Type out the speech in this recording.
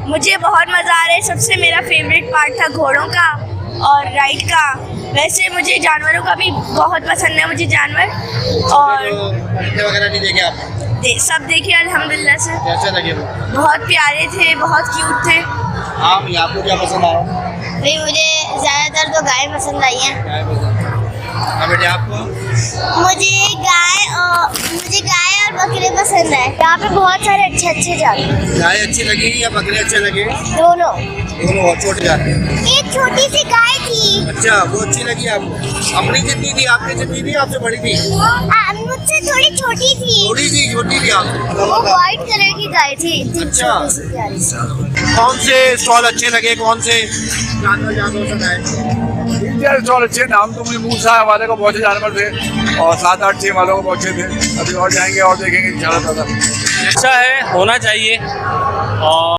मुझे बहुत मज़ा आ रहा है। सबसे मेरा फेवरेट पार्ट था घोड़ों का और राइड का। वैसे मुझे जानवरों का भी बहुत पसंद है, मुझे जानवर। और वगैरह नहीं देखे आप? सब देखे अल्हम्दुलिल्लाह से। कैसे लगे वो? बहुत प्यारे थे, बहुत क्यूट थे। आप आपको क्या पसंद आया? नहीं, मुझे ज़्यादातर तो गाय पसंद आई हैं। क्या पसंद? हाँ बेटे, आपको? मुझे गाय और बकरे पसंद है। यहाँ पे बहुत सारे अच्छे जानवर। गाय अच्छी लगी या बकरे अच्छे लगे? दोनों। दोनों बहुत छोटे जानवर। एक छोटी सी गाय थी। अच्छा, वो अच्छी लगी आपको? अपनी जितनी थी, आपकी जितनी थी, आपसे बड़ी थी? मुझसे थोड़ी छोटी थी। छोटी थी आपसे? वो व्हाइट कलर की गाय थी। अच्छा। छोटी सी प्यारी सी। कौन से स्टॉल अच्छे लगे? कौन से जानवर ज्यादा पसंद आए? स्टॉल अच्छे, नाम तो मुझे मूसा वाले को बहुत से जानवर थे और 7-8 6 वालों को बहुत से थे। अभी और जाएंगे और देखेंगे इंशाल्लाह। अच्छा है, होना चाहिए। और